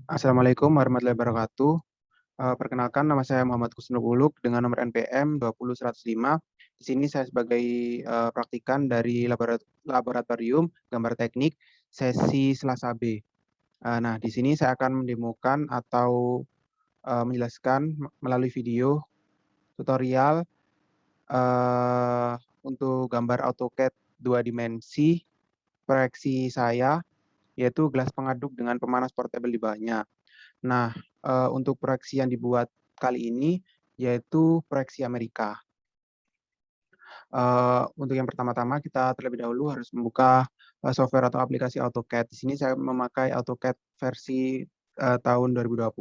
Assalamualaikum warahmatullahi wabarakatuh. Perkenalkan nama saya Muhammad Kusnul Uluk dengan nomor NPM 20105. Di sini saya sebagai praktikan dari laboratorium gambar teknik sesi Selasa B. Nah, di sini saya akan mendemokan atau menjelaskan melalui video tutorial untuk gambar AutoCAD 2 dimensi proyeksi saya, yaitu gelas pengaduk dengan pemanas portable di bawahnya. Nah, untuk proyeksi yang dibuat kali ini yaitu proyeksi Amerika. Untuk yang pertama-tama kita terlebih dahulu harus membuka software atau aplikasi AutoCAD. Di sini saya memakai AutoCAD versi tahun 2020.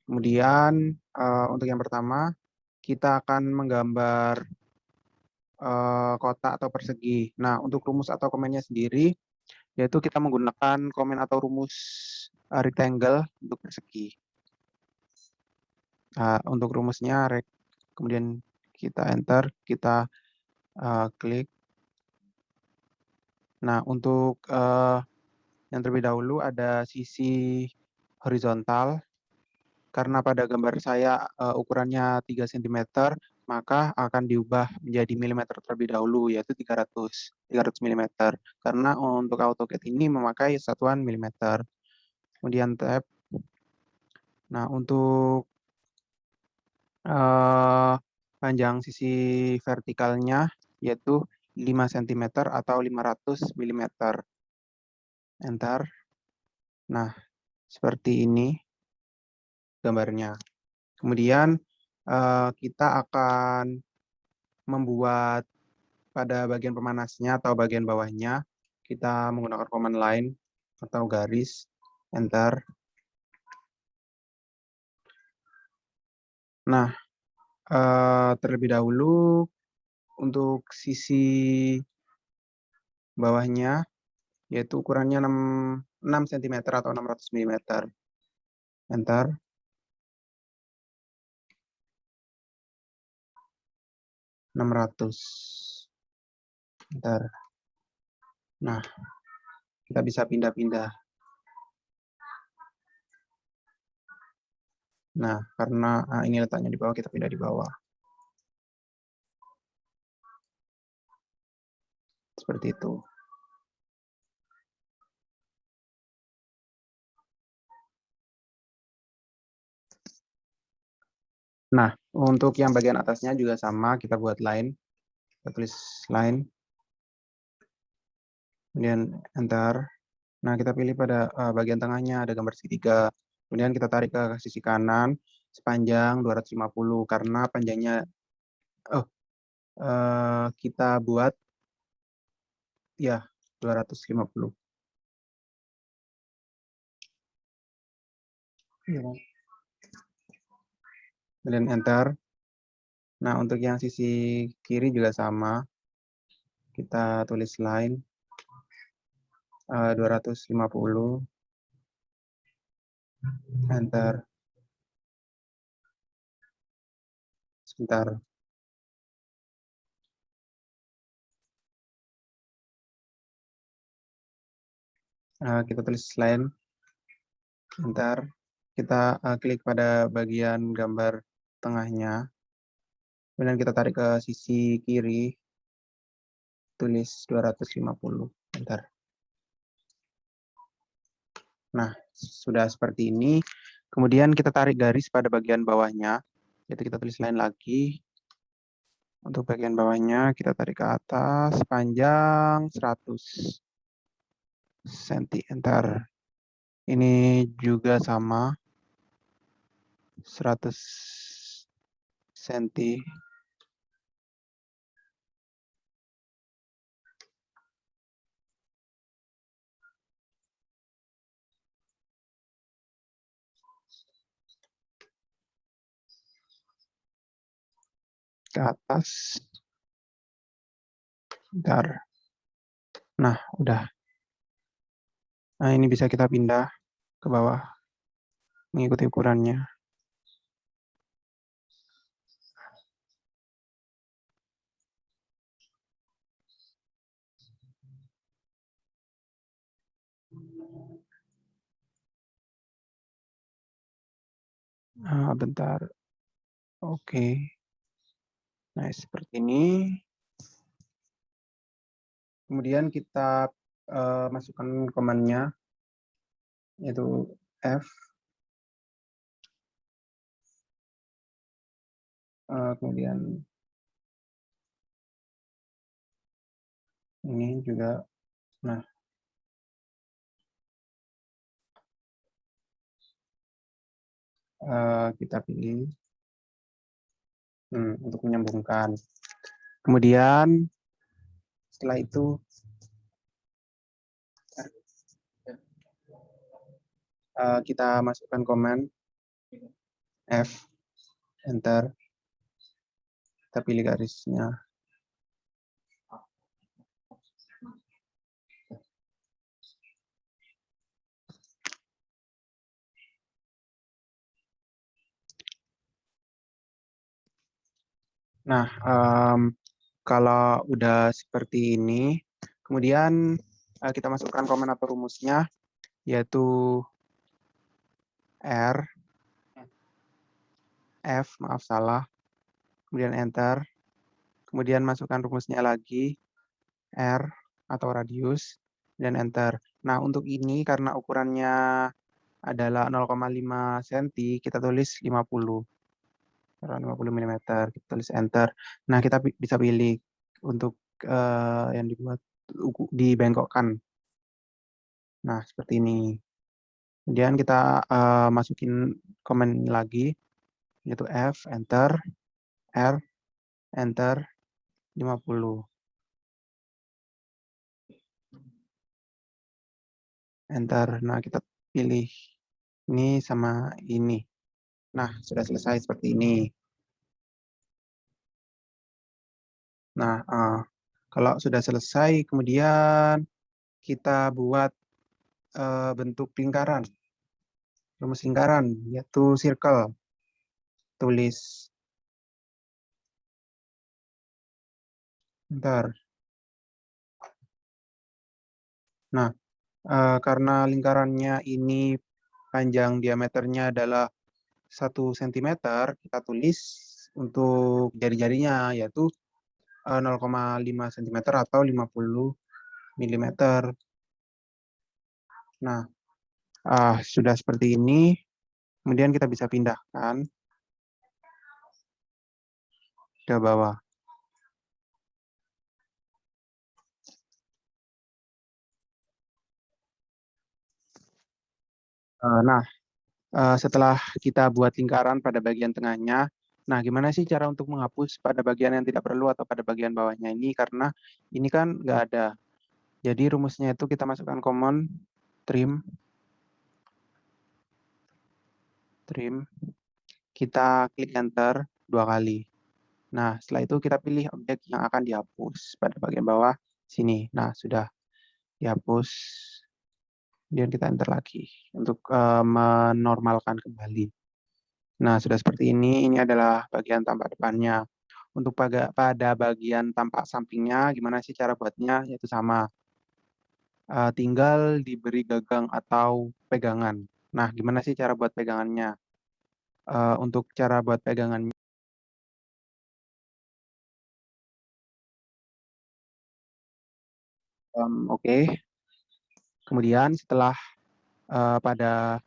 Kemudian untuk yang pertama kita akan menggambar kotak atau persegi. Nah, untuk rumus atau komennya sendiri yaitu kita menggunakan komen atau rumus rectangle untuk persegi. Untuk rumusnya kemudian kita enter, kita klik. Nah, untuk yang terlebih dahulu ada sisi horizontal. Karena pada gambar saya ukurannya 3 cm, maka akan diubah menjadi milimeter terlebih dahulu, yaitu 300 mm. Karena untuk AutoCAD ini memakai satuan milimeter. Kemudian tab. Nah, untuk panjang sisi vertikalnya yaitu 5 cm atau 500 mm. Enter. Nah, seperti ini gambarnya. Kemudian kita akan membuat pada bagian pemanasnya atau bagian bawahnya, kita menggunakan command line atau garis. Enter. Nah, terlebih dahulu untuk sisi bawahnya yaitu ukurannya 6 cm atau 600 mm. Enter. Enam ratus. Enter. Nah, kita bisa pindah-pindah. Nah, karena ini letaknya di bawah, kita pindah di bawah. Seperti itu. Nah, untuk yang bagian atasnya juga sama, kita buat line. Kita tulis line. Kemudian enter. Nah, kita pilih pada bagian tengahnya ada gambar segitiga. Kemudian kita tarik ke sisi kanan sepanjang 250 karena panjangnya kita buat ya 250. Kemudian enter. Nah, untuk yang sisi kiri juga sama. Kita tulis line 250. Enter. Sebentar. Kita tulis line. Enter. Kita klik pada bagian gambar tengahnya. Kemudian kita tarik ke sisi kiri. Tulis 250. Enter. Nah, sudah seperti ini. Kemudian kita tarik garis pada bagian bawahnya. Jadi kita tulis line lagi. Untuk bagian bawahnya kita tarik ke atas panjang 100 cm. Enter. Ini juga sama 100 cm. Ke atas. Bentar. Nah, udah. Nah, ini bisa kita pindah ke bawah mengikuti ukurannya. Bentar. Oke. Nah, seperti ini. Kemudian kita masukkan command-nya, yaitu F. Kemudian ini juga. Nah, kita pilih untuk menyambungkan. Kemudian setelah itu kita masukkan command F, enter, kita pilih garisnya. Nah, kalau udah seperti ini, kemudian kita masukkan komen atau rumusnya, yaitu R, F, maaf salah, kemudian enter, kemudian masukkan rumusnya lagi, R atau radius, dan enter. Nah, untuk ini karena ukurannya adalah 0,5 cm, kita tulis 50. 50 mm, kita tulis enter. Nah, kita bisa pilih untuk yang dibuat dibengkokkan. Nah, seperti ini. Kemudian kita masukin komen lagi, yaitu F, enter, R, enter, 50. Enter. Nah, kita pilih ini sama ini. Nah, sudah selesai seperti ini. Nah, kalau sudah selesai, kemudian kita buat bentuk lingkaran. Rumus lingkaran, yaitu circle. Tulis. Bentar. Nah, karena lingkarannya ini panjang diameternya adalah 1 cm, kita tulis untuk jari-jarinya, yaitu 0,5 cm atau 50 mm. Nah, sudah seperti ini. Kemudian kita bisa pindahkan ke bawah. Nah, setelah kita buat lingkaran pada bagian tengahnya, nah gimana sih cara untuk menghapus pada bagian yang tidak perlu atau pada bagian bawahnya ini? Karena ini kan nggak ada. Jadi rumusnya itu kita masukkan command trim, kita klik enter 2 kali. Nah, setelah itu kita pilih objek yang akan dihapus pada bagian bawah sini. Nah, sudah dihapus. Kemudian kita enter lagi untuk menormalkan kembali. Nah, sudah seperti ini. Ini adalah bagian tampak depannya. Untuk pada bagian tampak sampingnya, gimana sih cara buatnya? Yaitu sama. Tinggal diberi gagang atau pegangan. Nah, gimana sih cara buat pegangannya? Untuk cara buat pegangannya, oke. Kemudian setelah pada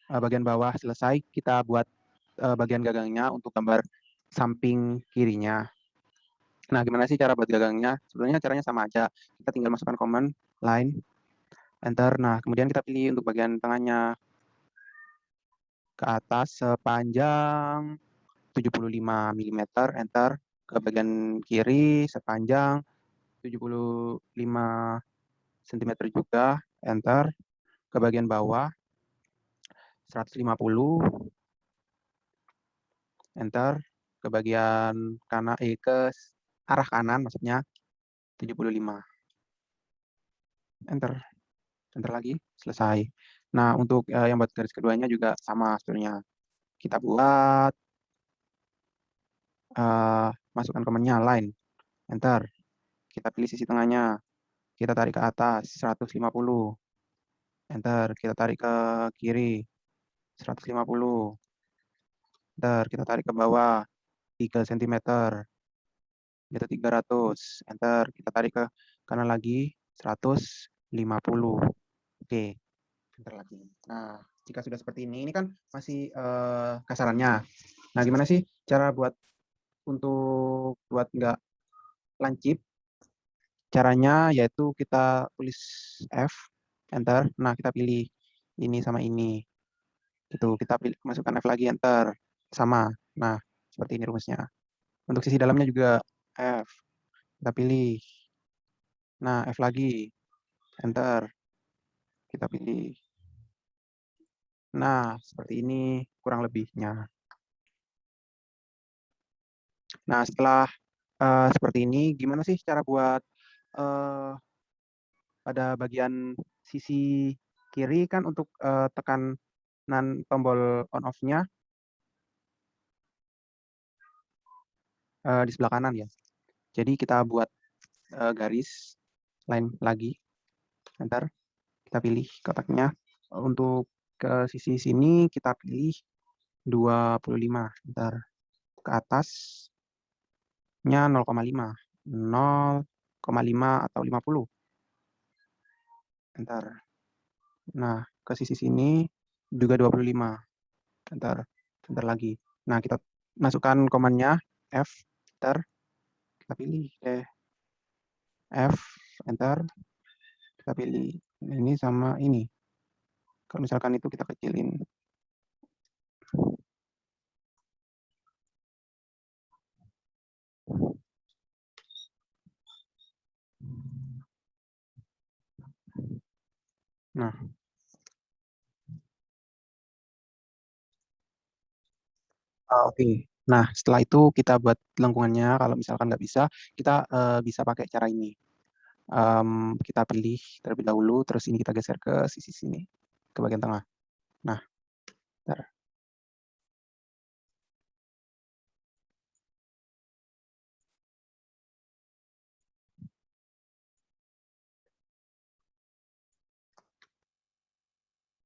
bagian bawah selesai, kita buat bagian gagangnya untuk gambar samping kirinya. Nah, gimana sih cara buat gagangnya? Sebenarnya caranya sama aja. Kita tinggal masukkan command line, enter. Nah, kemudian kita pilih untuk bagian tengahnya ke atas sepanjang 75 mm, enter. Ke bagian kiri sepanjang 75 cm juga, enter. Ke bagian bawah 150, enter. Ke bagian kanan, ke arah kanan maksudnya 75, enter. Enter lagi, selesai. Nah, untuk yang buat garis keduanya juga sama sebenarnya. Kita buat, masukkan command-nya line, enter. Kita pilih sisi tengahnya, kita tarik ke atas 150, enter. Kita tarik ke kiri 150. Enter, kita tarik ke bawah 3 cm, yaitu 300. Enter, kita tarik ke kanan lagi 150. Oke, enter lagi. Nah, jika sudah seperti ini kan masih kasarannya. Nah, gimana sih cara buat nggak lancip? Caranya yaitu kita tulis F, enter. Nah, kita pilih ini sama ini. Gitu, kita pilih, masukkan F lagi, enter. Sama. Nah, seperti ini rumusnya. Untuk sisi dalamnya juga F. Kita pilih. Nah, F lagi, enter. Kita pilih. Nah, seperti ini kurang lebihnya. Nah, setelah seperti ini, gimana sih cara buat pada bagian sisi kiri kan untuk tekanan tombol on off-nya di sebelah kanan ya. Jadi kita buat garis line lagi, enter. Kita pilih kotaknya. Untuk ke sisi sini kita pilih 25, enter. Ke atasnya 0,5, 0,5 atau 50, enter. Nah, ke sisi sini juga 25, enter. Enter lagi. Nah, kita masukkan komannya F, enter. Kita pilih F, enter. Kita pilih ini sama ini. Kalau misalkan itu kita kecilin. Nah, oke. Nah, setelah itu kita buat lengkungannya. Kalau misalkan nggak bisa, kita bisa pakai cara ini. Kita pilih terlebih dahulu, terus ini kita geser ke sisi sini, ke bagian tengah. Nah, bentar.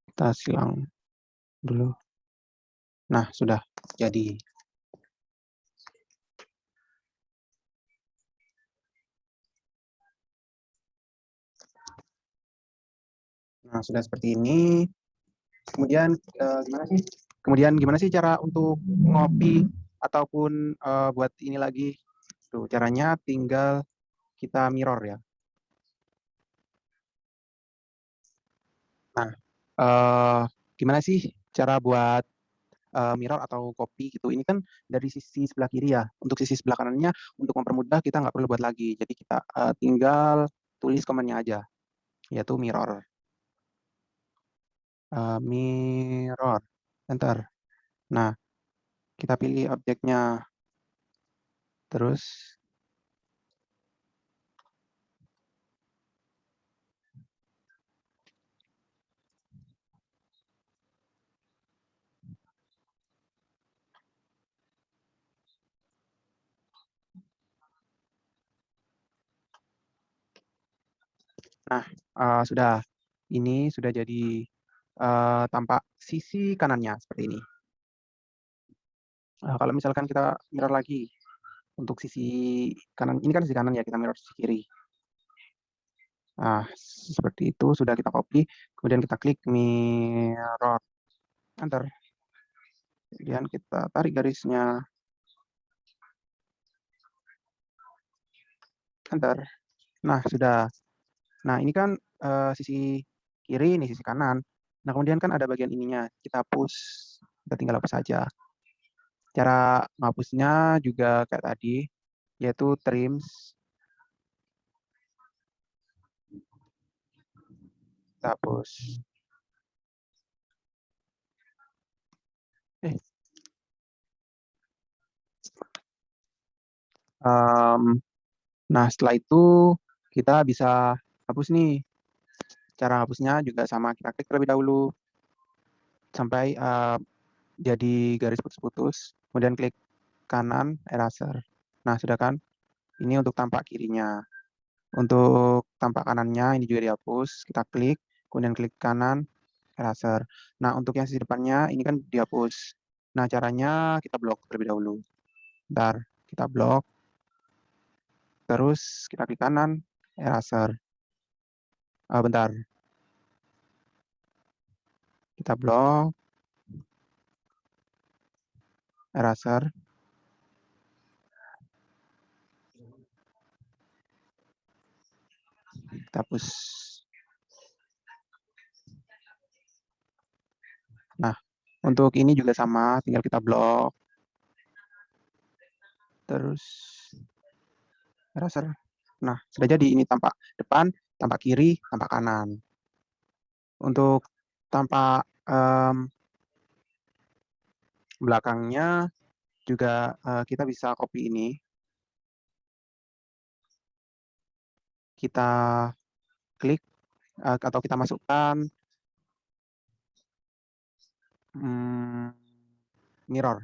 Kita silang dulu. Nah, sudah jadi. Nah, sudah seperti ini. Kemudian gimana sih cara untuk ngopi ataupun buat ini lagi? Tuh, caranya tinggal kita mirror ya. Nah, gimana sih cara buat mirror atau copy gitu? Ini kan dari sisi sebelah kiri ya. Untuk sisi sebelah kanannya, untuk mempermudah kita nggak perlu buat lagi. Jadi kita tinggal tulis komennya aja, yaitu mirror. Mirror, enter. Nah, kita pilih objeknya. Terus, nah, sudah. Ini sudah jadi tampak sisi kanannya seperti ini. Kalau misalkan kita mirror lagi untuk sisi kanan, ini kan sisi kanan ya, kita mirror sisi kiri. Nah, seperti itu sudah kita copy, kemudian kita klik mirror, enter. Kemudian kita tarik garisnya, enter. Nah, sudah. Nah, ini kan sisi kiri, ini sisi kanan. Nah, kemudian kan ada bagian ininya, kita hapus. Kita tinggal hapus saja. Cara menghapusnya juga kayak tadi, yaitu trims. Kita hapus. Nah, setelah itu kita bisa hapus nih. Cara hapusnya juga sama, kita klik terlebih dahulu sampai jadi garis putus-putus, kemudian klik kanan eraser. Nah, sudah kan? Ini untuk tampak kirinya. Untuk tampak kanannya ini juga dihapus, kita klik, kemudian klik kanan, eraser. Nah, untuk yang sisi depannya ini kan dihapus. Nah, caranya kita blok terlebih dahulu. Bentar, kita blok. Terus kita klik kanan, eraser. Bentar, kita blok, eraser. Kita hapus. Nah, untuk ini juga sama, tinggal kita blok. Terus eraser. Nah, sudah jadi ini tampak depan, tampak kiri, tampak kanan. Untuk tampak belakangnya juga kita bisa copy ini. Kita klik atau kita masukkan mirror.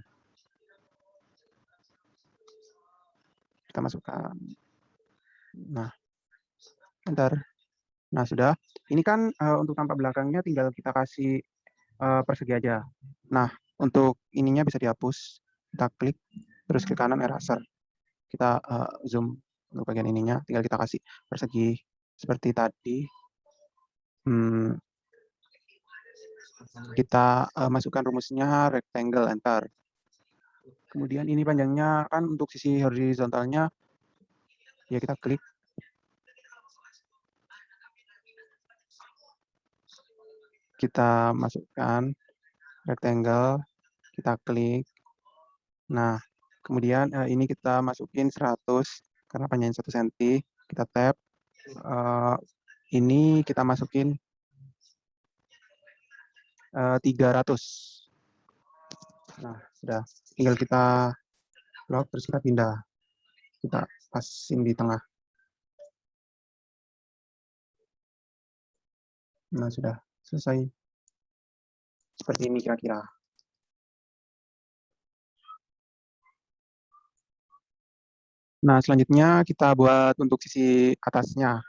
Kita masukkan. Nah, bentar. Nah, sudah. Ini kan untuk tampak belakangnya tinggal kita kasih persegi aja. Nah, untuk ininya bisa dihapus. Kita klik, terus ke kanan eraser. Kita zoom untuk bagian ininya, tinggal kita kasih persegi seperti tadi. Kita masukkan rumusnya rectangle, enter. Kemudian ini panjangnya kan untuk sisi horizontalnya, ya kita klik. Kita masukkan rectangle, kita klik. Nah, kemudian ini kita masukin 100, karena panjangnya 1 cm. Kita tap. Ini kita masukin 300. Nah, sudah. Tinggal kita lock, terus kita pindah. Kita pasin di tengah. Nah, sudah selesai. Seperti ini kira-kira. Nah, selanjutnya kita buat untuk sisi atasnya.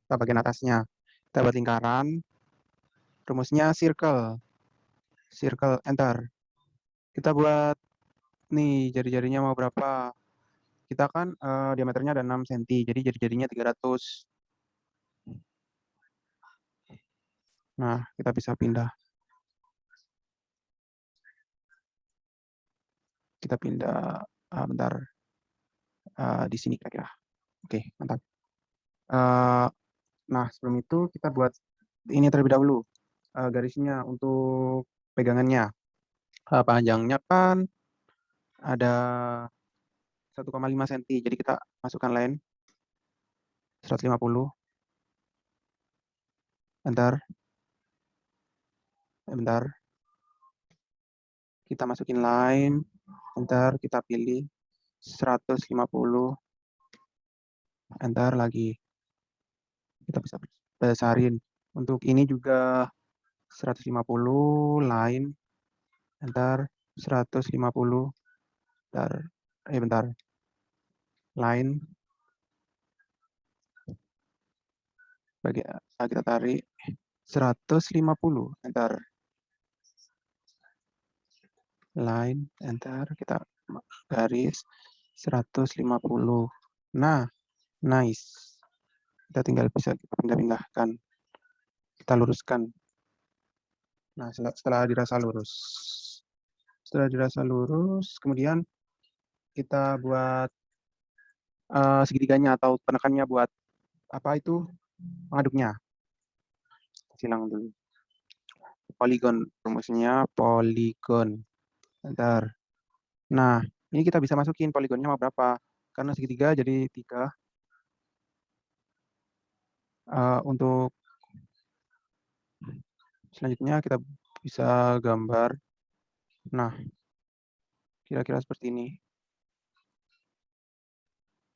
Kita bagian atasnya. Kita buat lingkaran. Rumusnya circle. Circle, enter. Kita buat nih jari-jarinya mau berapa. Kita kan diameternya ada 6 cm, jadi jari-jarinya 300. Nah, kita bisa pindah. Kita pindah, bentar, di sini kira-kira. Oke, mantap. Nah, sebelum itu kita buat ini terlebih dahulu. Garisnya untuk pegangannya. Panjangnya kan ada 1,5 cm, jadi kita masukkan line 150. Bentar. Kita masukin line. Bentar, kita pilih 150. Enter lagi. Kita bisa besarin. Untuk ini juga 150 line. Enter 150. Bentar. Line. Kita tarik 150. Enter. Line. Enter. Kita garis 150. Nah, nice. Kita tinggal bisa pindah-pindahkan. Kita luruskan. Nah, setelah dirasa lurus. Kemudian kita buat segitiganya atau penekannya buat apa itu pengaduknya. Silang dulu. Poligon, rumusnya poligon. Bentar. Nah, ini kita bisa masukin poligonnya mau berapa. Karena segitiga jadi 3. Untuk selanjutnya kita bisa gambar. Nah, kira-kira seperti ini.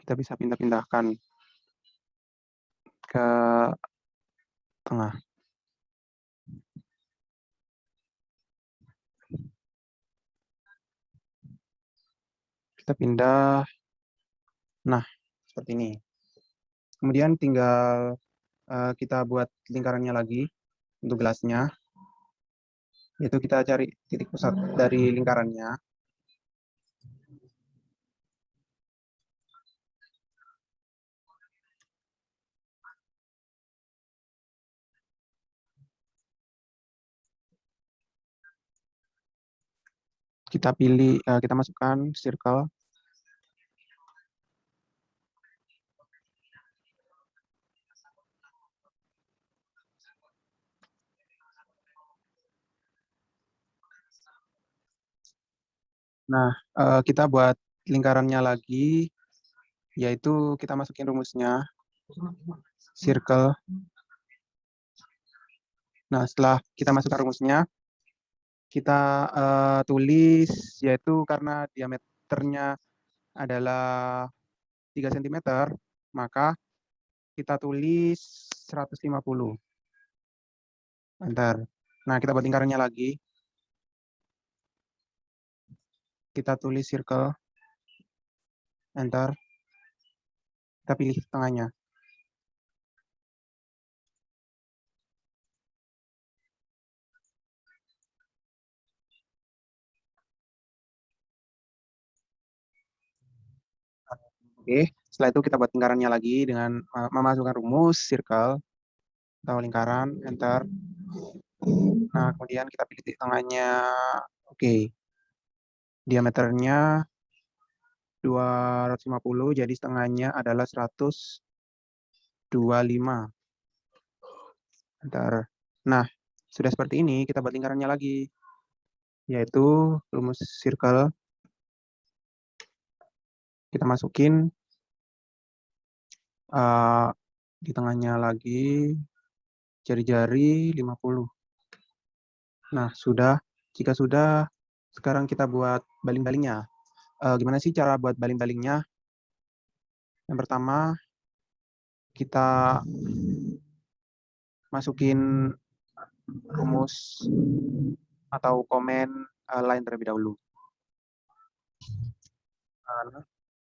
Kita bisa pindah-pindahkan ke tengah. Kita pindah. Nah, seperti ini. Kemudian tinggal kita buat lingkarannya lagi untuk gelasnya. Yaitu kita cari titik pusat dari lingkarannya. Kita pilih, kita masukkan circle. Nah, kita buat lingkarannya lagi, yaitu kita masukin rumusnya, circle. Nah, setelah kita masukkan rumusnya, kita tulis, yaitu karena diameternya adalah 3 cm, maka kita tulis 150. Bentar. Nah, kita buat lingkarannya lagi. Kita tulis circle. Enter. Kita pilih tengahnya. Oke, setelah itu kita buat lingkarannya lagi dengan memasukkan rumus circle atau lingkaran, enter. Nah, kemudian kita pilih titik tengahnya. Oke. Diameternya 250, jadi setengahnya adalah 125. Enter. Nah, sudah seperti ini, kita buat lingkarannya lagi, yaitu rumus circle. Kita masukin di tengahnya lagi jari-jari 50. Nah, sudah. Jika sudah, sekarang kita buat baling-balingnya. Gimana sih cara buat baling-balingnya? Yang pertama, kita masukin rumus atau komen line terlebih dahulu.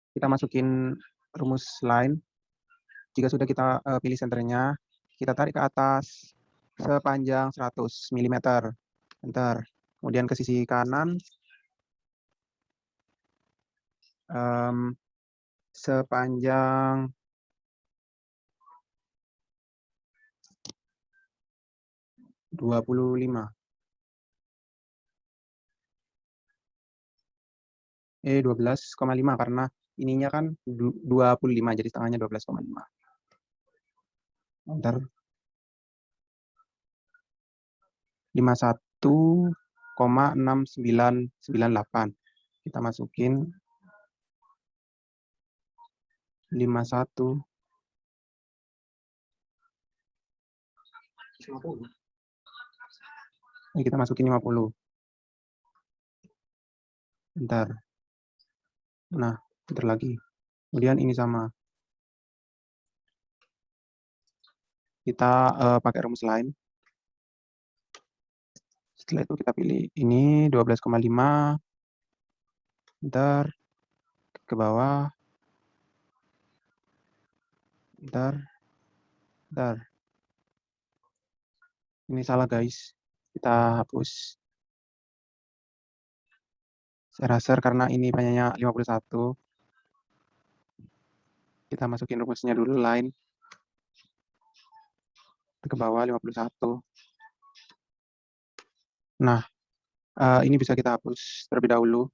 Kita masukin rumus line. Jika sudah kita pilih senternya, kita tarik ke atas sepanjang 100 mm. Enter. Kemudian ke sisi kanan sepanjang 25. 12,5 karena ininya kan 25, jadi setengahnya 12,5. Ntar 51,6998. Kita masukin 51. Ini kita masukin 50. Bentar. Nah, bentar lagi. Kemudian ini sama. Kita pakai rumus lain. Setelah itu kita pilih ini 12,5. Bentar. Ke bawah. Bentar. Bentar. Ini salah, guys. Kita hapus. Saya rasa karena ini panjangnya 51. Kita masukin rumusnya dulu, line. Ke bawah 51. Nah, ini bisa kita hapus terlebih dahulu.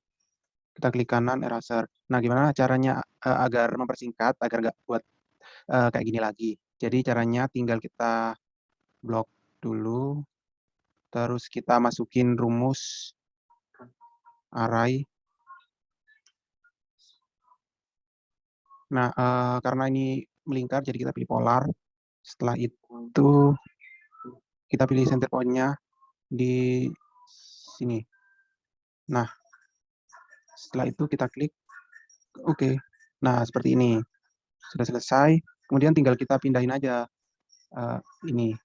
Kita klik kanan, eraser. Nah, gimana caranya agar mempersingkat, agar nggak buat kayak gini lagi. Jadi caranya tinggal kita blok dulu, terus kita masukin rumus array. Nah, karena ini melingkar, jadi kita pilih polar. Setelah itu, kita pilih center point-nya di sini. Nah, setelah itu kita klik OK. Nah, seperti ini. Sudah selesai. Kemudian tinggal kita pindahin aja ini.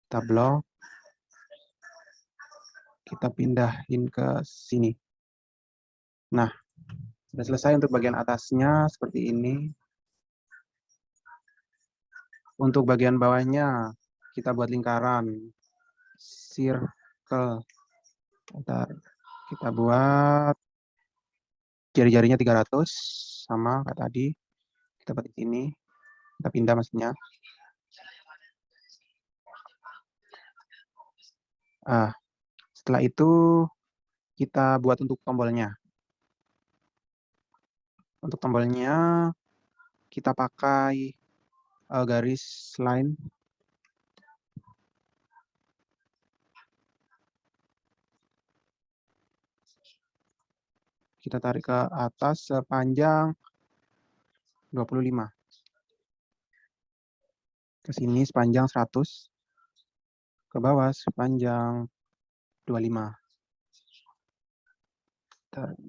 Kita blok. Kita pindahin ke sini. Nah, sudah selesai untuk bagian atasnya seperti ini. Untuk bagian bawahnya, kita buat lingkaran circle. circle. Ntar kita buat jari-jarinya 300 sama kayak tadi. Kita buat di sini. Kita pindah maksudnya. Setelah itu kita buat untuk tombolnya. Untuk tombolnya kita pakai garis line. Kita tarik ke atas sepanjang 25. Ke sini sepanjang 100. Ke bawah sepanjang 25.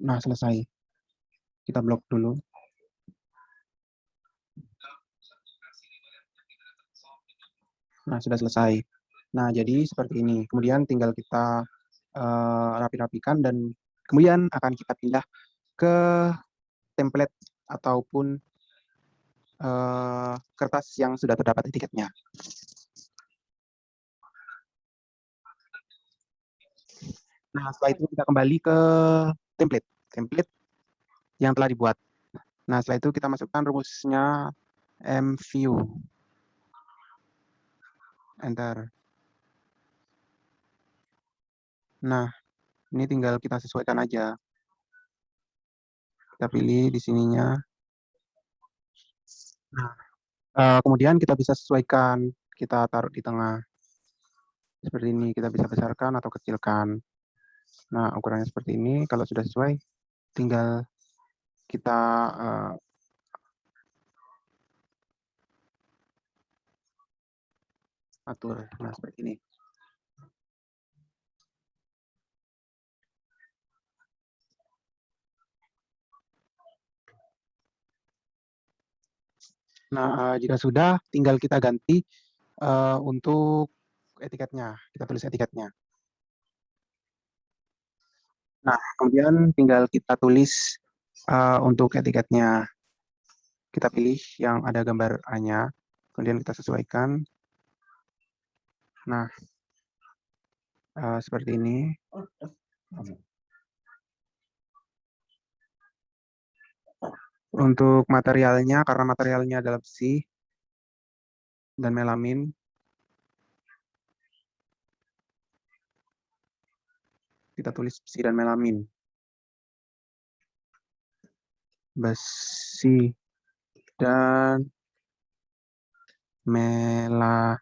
Nah, selesai. Kita blok dulu. Nah, sudah selesai. Nah, jadi seperti ini. Kemudian tinggal kita rapi-rapikan dan kemudian akan kita pindah ke template ataupun kertas yang sudah terdapat etiketnya. Nah, setelah itu kita kembali ke template yang telah dibuat. Nah, setelah itu kita masukkan rumusnya MView. Enter. Nah, ini tinggal kita sesuaikan aja. Kita pilih di sininya. Nah, kemudian kita bisa sesuaikan. Kita taruh di tengah. Seperti ini, kita bisa besarkan atau kecilkan. Nah, ukurannya seperti ini. Kalau sudah sesuai, tinggal kita atur. Nah, seperti ini. Nah, jika sudah, tinggal kita ganti untuk etiketnya. Kita tulis etiketnya. Nah, kemudian tinggal kita tulis untuk etiketnya. Kita pilih yang ada gambar A-nya, kemudian kita sesuaikan. Nah, seperti ini. Untuk materialnya, karena materialnya adalah besi dan melamin, kita tulis besi dan melamin. Besi dan melamin.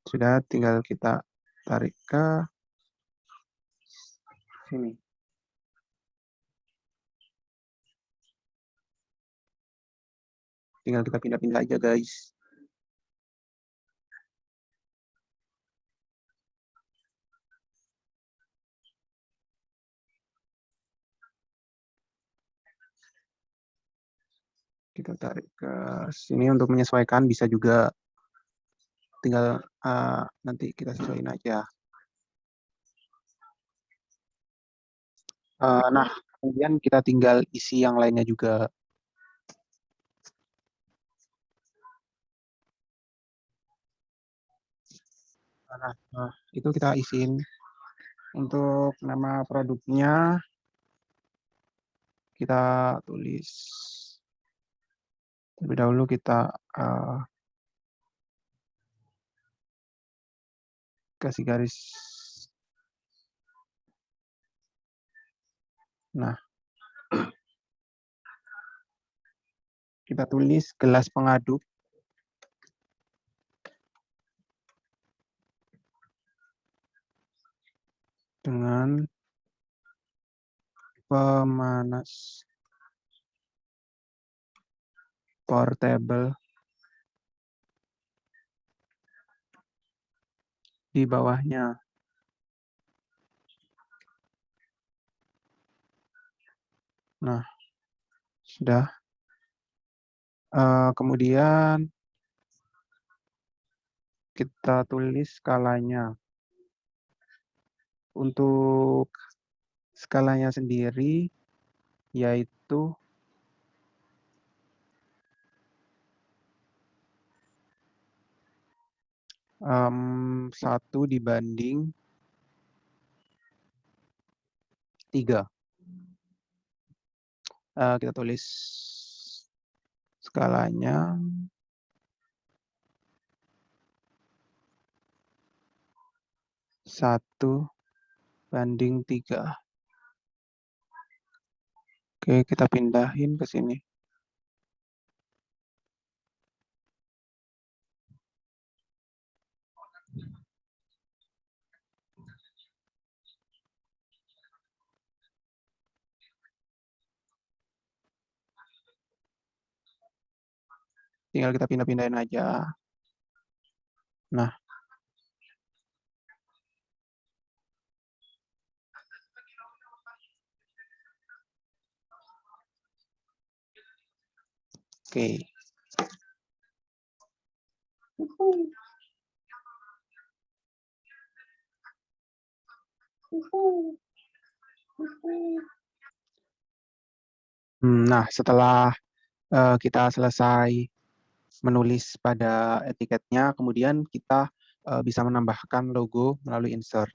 Sudah, tinggal kita tarik ke sini. Tinggal kita pindah-pindah aja, guys. Kita tarik ke sini untuk menyesuaikan, bisa juga tinggal nanti kita sesuaiin aja. Nah, kemudian kita tinggal isi yang lainnya juga. Nah, itu kita isiin. Untuk nama produknya, kita tulis. Terlebih dahulu kita kasih garis. Nah, kita tulis gelas pengaduk. Dengan pemanas portable di bawahnya. Nah, sudah. Kemudian kita tulis skalanya. Untuk skalanya sendiri, yaitu 1 dibanding 3. Kita tulis skalanya. 1:3. Oke, kita pindahin ke sini. Tinggal kita pindah-pindahin aja. Nah, oke. Nah, setelah kita selesai menulis pada etiketnya, kemudian kita bisa menambahkan logo melalui insert.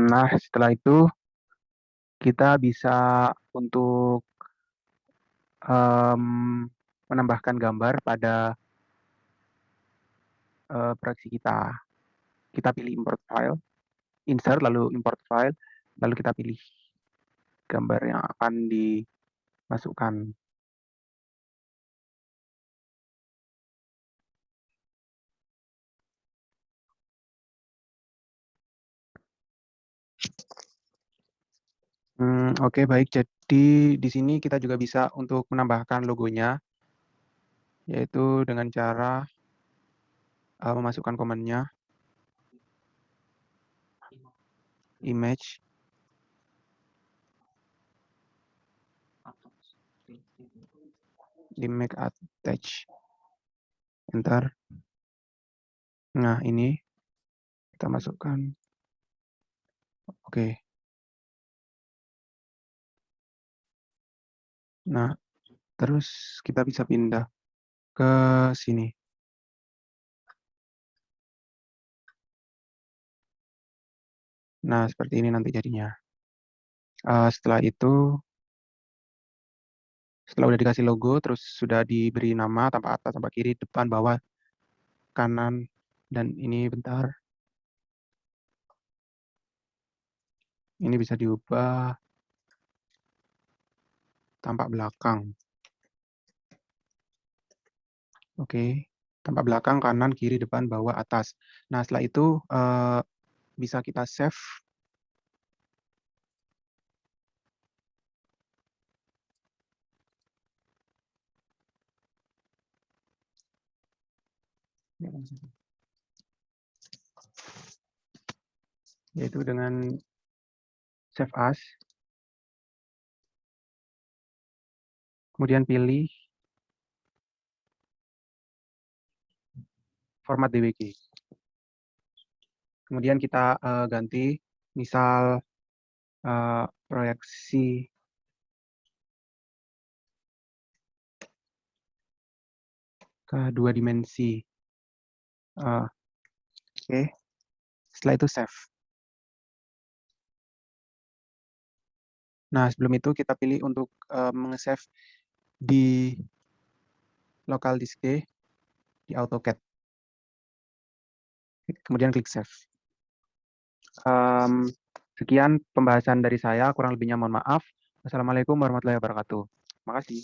Nah, setelah itu kita bisa untuk menambahkan gambar pada proyeksi kita. Kita pilih import file, insert, lalu import file, lalu kita pilih gambar yang akan dimasukkan. Oke, baik. Jadi di sini kita juga bisa untuk menambahkan logonya, yaitu dengan cara memasukkan komennya, image, attach, enter. Nah, ini kita masukkan. Oke. Nah, terus kita bisa pindah ke sini. Nah, seperti ini nanti jadinya. Setelah itu, setelah udah dikasih logo, terus sudah diberi nama, tampak atas, tampak kiri, depan, bawah, kanan, dan ini bentar. Ini bisa diubah tampak belakang. Oke, tampak belakang, kanan, kiri, depan, bawah, atas. Nah, setelah itu bisa kita save. Yaitu dengan save as. Kemudian pilih format DWG. Kemudian kita ganti, misal proyeksi ke 2 dimensi. Oke, setelah itu save. Nah, sebelum itu kita pilih untuk meng-save di local disk D di AutoCAD. Kemudian klik save. Sekian pembahasan dari saya, kurang lebihnya mohon maaf. Wassalamualaikum warahmatullahi wabarakatuh. Terima kasih.